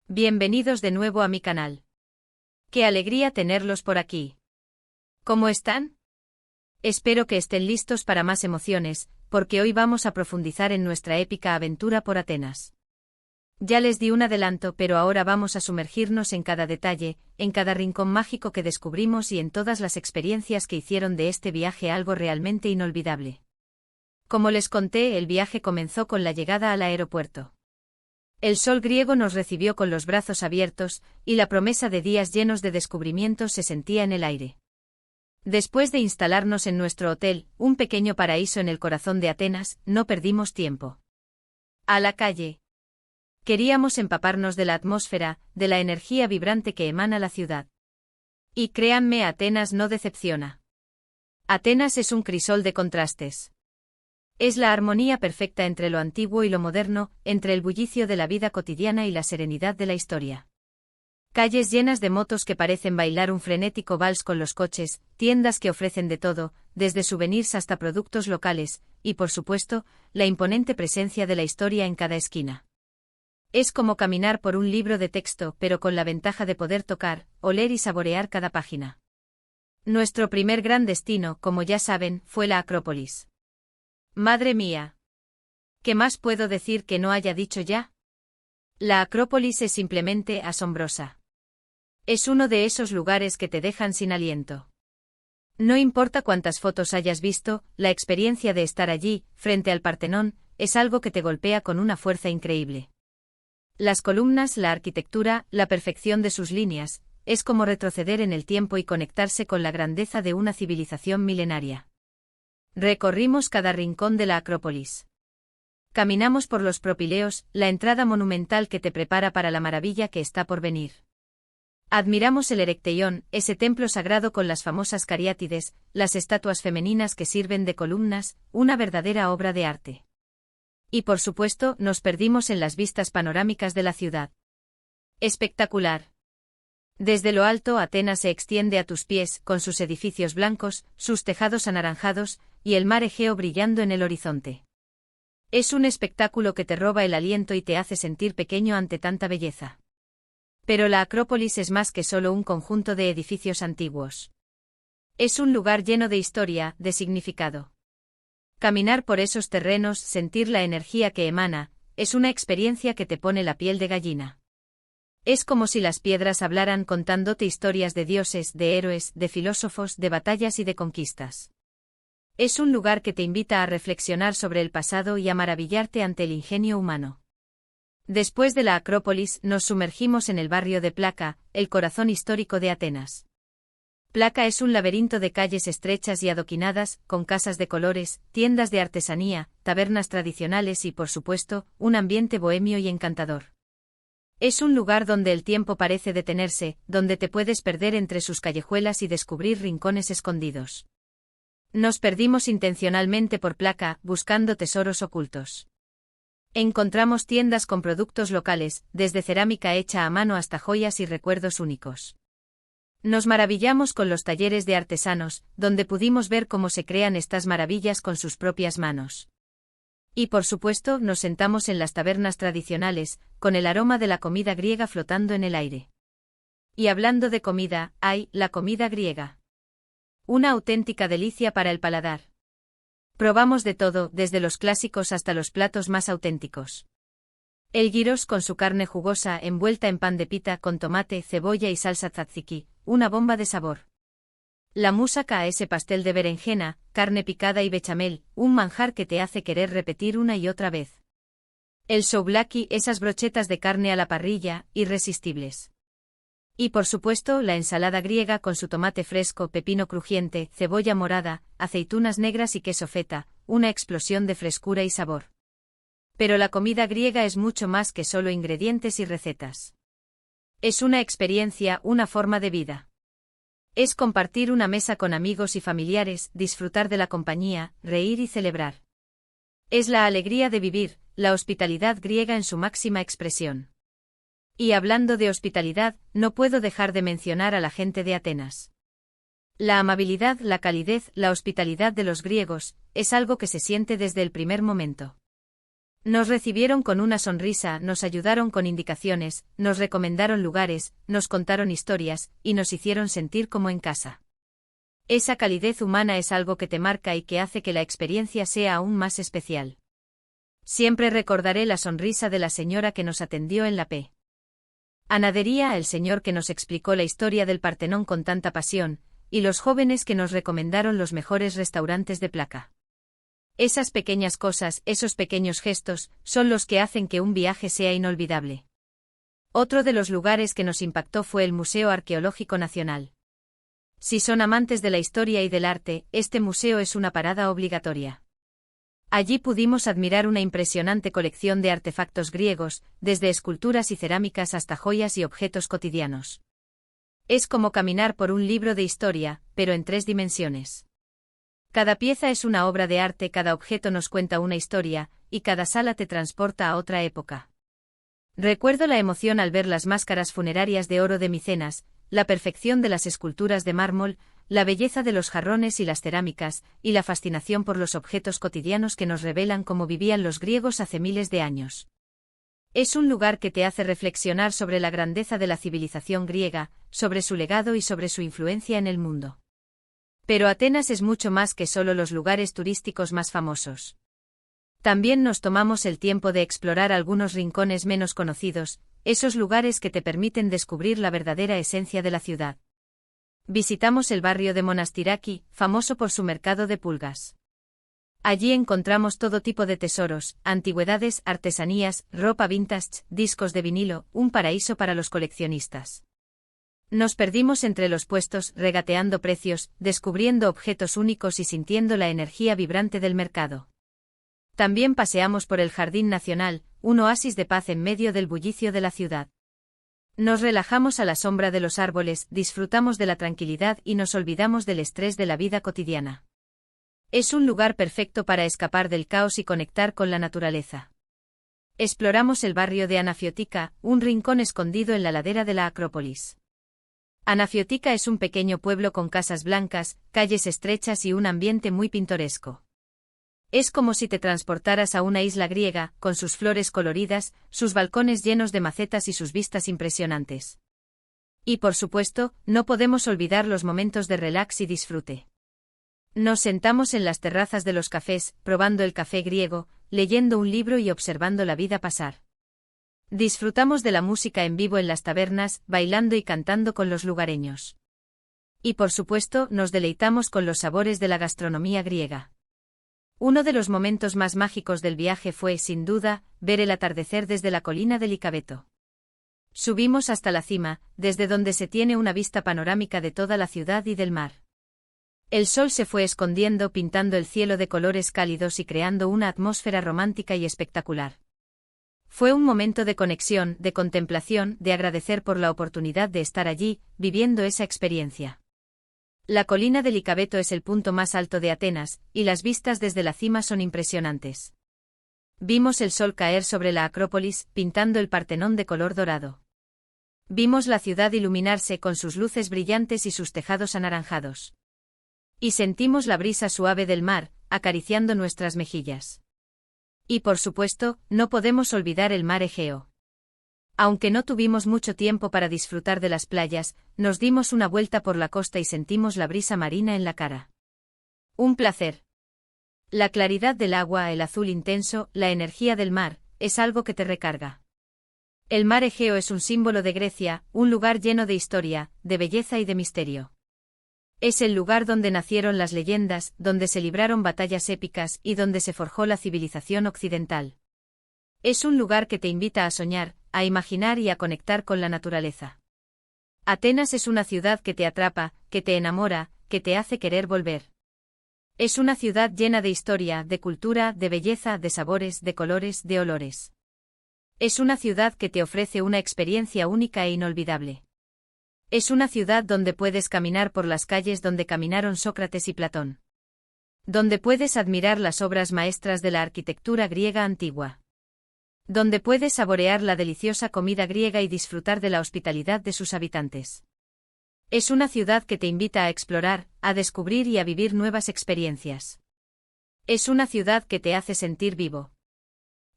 Bienvenidos de nuevo a mi canal. ¡Qué alegría tenerlos por aquí! ¿Cómo están? Espero que estén listos para más emociones, porque hoy vamos a profundizar en nuestra épica aventura por Atenas. Ya les di un adelanto, pero ahora vamos a sumergirnos en cada detalle, en cada rincón mágico que descubrimos y en todas las experiencias que hicieron de este viaje algo realmente inolvidable. Como les conté, el viaje comenzó con la llegada al aeropuerto. El sol griego nos recibió con los brazos abiertos, y la promesa de días llenos de descubrimientos se sentía en el aire. Después de instalarnos en nuestro hotel, un pequeño paraíso en el corazón de Atenas, no perdimos tiempo. A la calle. Queríamos empaparnos de la atmósfera, de la energía vibrante que emana la ciudad. Y créanme, Atenas no decepciona. Atenas es un crisol de contrastes. Es la armonía perfecta entre lo antiguo y lo moderno, entre el bullicio de la vida cotidiana y la serenidad de la historia. Calles llenas de motos que parecen bailar un frenético vals con los coches, tiendas que ofrecen de todo, desde souvenirs hasta productos locales, y por supuesto, la imponente presencia de la historia en cada esquina. Es como caminar por un libro de texto, pero con la ventaja de poder tocar, oler y saborear cada página. Nuestro primer gran destino, como ya saben, fue la Acrópolis. Madre mía. ¿Qué más puedo decir que no haya dicho ya? La Acrópolis es simplemente asombrosa. Es uno de esos lugares que te dejan sin aliento. No importa cuántas fotos hayas visto, la experiencia de estar allí, frente al Partenón, es algo que te golpea con una fuerza increíble. Las columnas, la arquitectura, la perfección de sus líneas, es como retroceder en el tiempo y conectarse con la grandeza de una civilización milenaria. Recorrimos cada rincón de la Acrópolis. Caminamos por los propileos, la entrada monumental que te prepara para la maravilla que está por venir. Admiramos el Erecteión, ese templo sagrado con las famosas cariátides, las estatuas femeninas que sirven de columnas, una verdadera obra de arte. Y por supuesto, nos perdimos en las vistas panorámicas de la ciudad. Espectacular. Desde lo alto, Atenas se extiende a tus pies, con sus edificios blancos, sus tejados anaranjados, y el mar Egeo brillando en el horizonte. Es un espectáculo que te roba el aliento y te hace sentir pequeño ante tanta belleza. Pero la Acrópolis es más que solo un conjunto de edificios antiguos. Es un lugar lleno de historia, de significado. Caminar por esos terrenos, sentir la energía que emana, es una experiencia que te pone la piel de gallina. Es como si las piedras hablaran contándote historias de dioses, de héroes, de filósofos, de batallas y de conquistas. Es un lugar que te invita a reflexionar sobre el pasado y a maravillarte ante el ingenio humano. Después de la Acrópolis, nos sumergimos en el barrio de Plaka, el corazón histórico de Atenas. Plaka es un laberinto de calles estrechas y adoquinadas, con casas de colores, tiendas de artesanía, tabernas tradicionales y, por supuesto, un ambiente bohemio y encantador. Es un lugar donde el tiempo parece detenerse, donde te puedes perder entre sus callejuelas y descubrir rincones escondidos. Nos perdimos intencionalmente por Plaka, buscando tesoros ocultos. Encontramos tiendas con productos locales, desde cerámica hecha a mano hasta joyas y recuerdos únicos. Nos maravillamos con los talleres de artesanos, donde pudimos ver cómo se crean estas maravillas con sus propias manos. Y por supuesto, nos sentamos en las tabernas tradicionales, con el aroma de la comida griega flotando en el aire. Y hablando de comida, hay la comida griega. Una auténtica delicia para el paladar. Probamos de todo, desde los clásicos hasta los platos más auténticos. El gyros con su carne jugosa envuelta en pan de pita con tomate, cebolla y salsa tzatziki, una bomba de sabor. La moussaka, ese pastel de berenjena, carne picada y bechamel, un manjar que te hace querer repetir una y otra vez. El souvlaki, esas brochetas de carne a la parrilla, irresistibles. Y por supuesto, la ensalada griega con su tomate fresco, pepino crujiente, cebolla morada, aceitunas negras y queso feta, una explosión de frescura y sabor. Pero la comida griega es mucho más que solo ingredientes y recetas. Es una experiencia, una forma de vida. Es compartir una mesa con amigos y familiares, disfrutar de la compañía, reír y celebrar. Es la alegría de vivir, la hospitalidad griega en su máxima expresión. Y hablando de hospitalidad, no puedo dejar de mencionar a la gente de Atenas. La amabilidad, la calidez, la hospitalidad de los griegos, es algo que se siente desde el primer momento. Nos recibieron con una sonrisa, nos ayudaron con indicaciones, nos recomendaron lugares, nos contaron historias, y nos hicieron sentir como en casa. Esa calidez humana es algo que te marca y que hace que la experiencia sea aún más especial. Siempre recordaré la sonrisa de la señora que nos atendió en la panadería, el señor que nos explicó la historia del Partenón con tanta pasión, y los jóvenes que nos recomendaron los mejores restaurantes de Plaka. Esas pequeñas cosas, esos pequeños gestos, son los que hacen que un viaje sea inolvidable. Otro de los lugares que nos impactó fue el Museo Arqueológico Nacional. Si son amantes de la historia y del arte, este museo es una parada obligatoria. Allí pudimos admirar una impresionante colección de artefactos griegos, desde esculturas y cerámicas hasta joyas y objetos cotidianos. Es como caminar por un libro de historia, pero en 3 dimensiones. Cada pieza es una obra de arte, cada objeto nos cuenta una historia, y cada sala te transporta a otra época. Recuerdo la emoción al ver las máscaras funerarias de oro de Micenas, la perfección de las esculturas de mármol, la belleza de los jarrones y las cerámicas, y la fascinación por los objetos cotidianos que nos revelan cómo vivían los griegos hace miles de años. Es un lugar que te hace reflexionar sobre la grandeza de la civilización griega, sobre su legado y sobre su influencia en el mundo. Pero Atenas es mucho más que solo los lugares turísticos más famosos. También nos tomamos el tiempo de explorar algunos rincones menos conocidos, esos lugares que te permiten descubrir la verdadera esencia de la ciudad. Visitamos el barrio de Monastiraki, famoso por su mercado de pulgas. Allí encontramos todo tipo de tesoros, antigüedades, artesanías, ropa vintage, discos de vinilo, un paraíso para los coleccionistas. Nos perdimos entre los puestos, regateando precios, descubriendo objetos únicos y sintiendo la energía vibrante del mercado. También paseamos por el Jardín Nacional, un oasis de paz en medio del bullicio de la ciudad. Nos relajamos a la sombra de los árboles, disfrutamos de la tranquilidad y nos olvidamos del estrés de la vida cotidiana. Es un lugar perfecto para escapar del caos y conectar con la naturaleza. Exploramos el barrio de Anafiotika, un rincón escondido en la ladera de la Acrópolis. Anafiotika es un pequeño pueblo con casas blancas, calles estrechas y un ambiente muy pintoresco. Es como si te transportaras a una isla griega, con sus flores coloridas, sus balcones llenos de macetas y sus vistas impresionantes. Y por supuesto, no podemos olvidar los momentos de relax y disfrute. Nos sentamos en las terrazas de los cafés, probando el café griego, leyendo un libro y observando la vida pasar. Disfrutamos de la música en vivo en las tabernas, bailando y cantando con los lugareños. Y por supuesto, nos deleitamos con los sabores de la gastronomía griega. Uno de los momentos más mágicos del viaje fue, sin duda, ver el atardecer desde la colina de Likabeto. Subimos hasta la cima, desde donde se tiene una vista panorámica de toda la ciudad y del mar. El sol se fue escondiendo, pintando el cielo de colores cálidos y creando una atmósfera romántica y espectacular. Fue un momento de conexión, de contemplación, de agradecer por la oportunidad de estar allí, viviendo esa experiencia. La colina de Likabeto es el punto más alto de Atenas, y las vistas desde la cima son impresionantes. Vimos el sol caer sobre la Acrópolis, pintando el Partenón de color dorado. Vimos la ciudad iluminarse con sus luces brillantes y sus tejados anaranjados. Y sentimos la brisa suave del mar, acariciando nuestras mejillas. Y por supuesto, no podemos olvidar el mar Egeo. Aunque no tuvimos mucho tiempo para disfrutar de las playas, nos dimos una vuelta por la costa y sentimos la brisa marina en la cara. Un placer. La claridad del agua, el azul intenso, la energía del mar, es algo que te recarga. El mar Egeo es un símbolo de Grecia, un lugar lleno de historia, de belleza y de misterio. Es el lugar donde nacieron las leyendas, donde se libraron batallas épicas y donde se forjó la civilización occidental. Es un lugar que te invita a soñar, a imaginar y a conectar con la naturaleza. Atenas es una ciudad que te atrapa, que te enamora, que te hace querer volver. Es una ciudad llena de historia, de cultura, de belleza, de sabores, de colores, de olores. Es una ciudad que te ofrece una experiencia única e inolvidable. Es una ciudad donde puedes caminar por las calles donde caminaron Sócrates y Platón. Donde puedes admirar las obras maestras de la arquitectura griega antigua. Donde puedes saborear la deliciosa comida griega y disfrutar de la hospitalidad de sus habitantes. Es una ciudad que te invita a explorar, a descubrir y a vivir nuevas experiencias. Es una ciudad que te hace sentir vivo.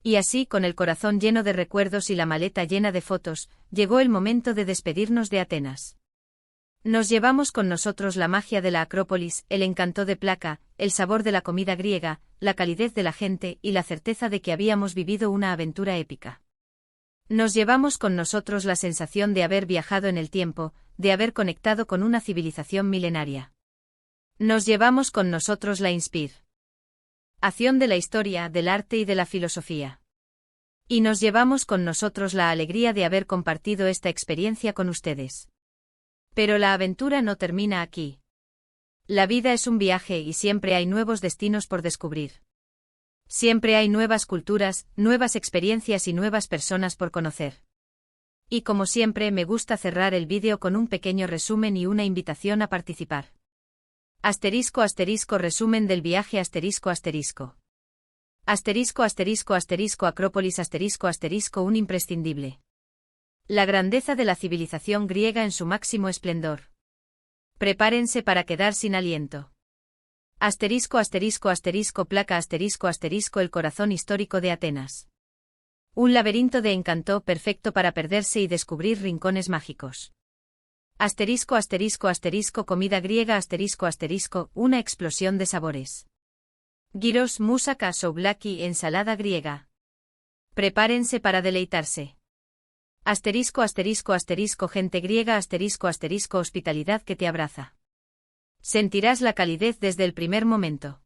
Y así, con el corazón lleno de recuerdos y la maleta llena de fotos, llegó el momento de despedirnos de Atenas. Nos llevamos con nosotros la magia de la Acrópolis, el encanto de Placa, el sabor de la comida griega, la calidez de la gente y la certeza de que habíamos vivido una aventura épica. Nos llevamos con nosotros la sensación de haber viajado en el tiempo, de haber conectado con una civilización milenaria. Nos llevamos con nosotros la inspiración de la historia, del arte y de la filosofía. Y nos llevamos con nosotros la alegría de haber compartido esta experiencia con ustedes. Pero la aventura no termina aquí. La vida es un viaje y siempre hay nuevos destinos por descubrir. Siempre hay nuevas culturas, nuevas experiencias y nuevas personas por conocer. Y como siempre me gusta cerrar el vídeo con un pequeño resumen y una invitación a participar. Asterisco asterisco resumen del viaje asterisco asterisco. Asterisco asterisco asterisco Acrópolis asterisco asterisco un imprescindible. La grandeza de la civilización griega en su máximo esplendor. Prepárense para quedar sin aliento. Asterisco asterisco asterisco Placa asterisco asterisco el corazón histórico de Atenas. Un laberinto de encanto perfecto para perderse y descubrir rincones mágicos. Asterisco asterisco asterisco comida griega asterisco asterisco una explosión de sabores. Gyros, moussaka, souvlaki, ensalada griega. Prepárense para deleitarse. Asterisco asterisco asterisco gente griega asterisco asterisco hospitalidad que te abraza. Sentirás la calidez desde el primer momento.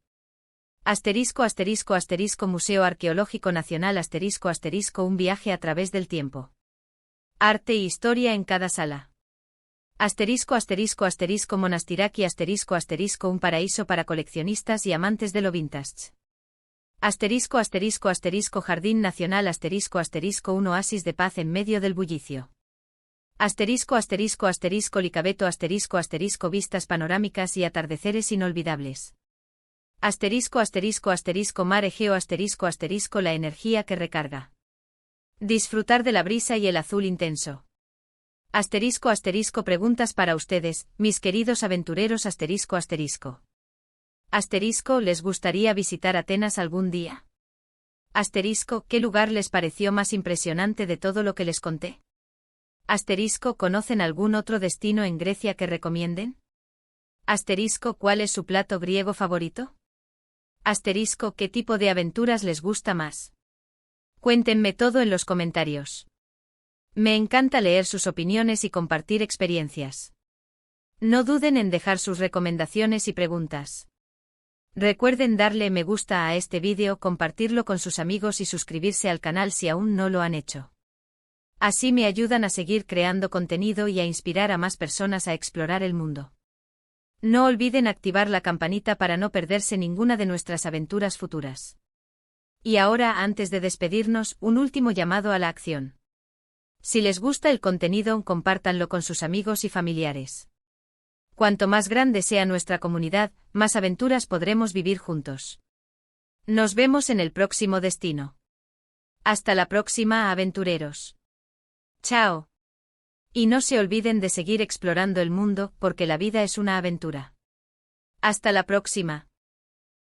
Asterisco asterisco asterisco Museo Arqueológico Nacional asterisco asterisco un viaje a través del tiempo. Arte y historia en cada sala. Asterisco asterisco asterisco Monastiraki asterisco asterisco un paraíso para coleccionistas y amantes de lo vintage. Asterisco asterisco asterisco Jardín Nacional asterisco asterisco un oasis de paz en medio del bullicio. Asterisco asterisco asterisco Licabeto asterisco asterisco vistas panorámicas y atardeceres inolvidables. Asterisco asterisco asterisco Mar Egeo asterisco asterisco la energía que recarga. Disfrutar de la brisa y el azul intenso. Asterisco asterisco preguntas para ustedes, mis queridos aventureros asterisco asterisco. Asterisco ¿les gustaría visitar Atenas algún día? Asterisco ¿qué lugar les pareció más impresionante de todo lo que les conté? Asterisco ¿conocen algún otro destino en Grecia que recomienden? Asterisco ¿cuál es su plato griego favorito? Asterisco ¿qué tipo de aventuras les gusta más? Cuéntenme todo en los comentarios. Me encanta leer sus opiniones y compartir experiencias. No duden en dejar sus recomendaciones y preguntas. Recuerden darle me gusta a este vídeo, compartirlo con sus amigos y suscribirse al canal si aún no lo han hecho. Así me ayudan a seguir creando contenido y a inspirar a más personas a explorar el mundo. No olviden activar la campanita para no perderse ninguna de nuestras aventuras futuras. Y ahora, antes de despedirnos, un último llamado a la acción. Si les gusta el contenido, compártanlo con sus amigos y familiares. Cuanto más grande sea nuestra comunidad, más aventuras podremos vivir juntos. Nos vemos en el próximo destino. Hasta la próxima, aventureros. Chao. Y no se olviden de seguir explorando el mundo, porque la vida es una aventura. Hasta la próxima.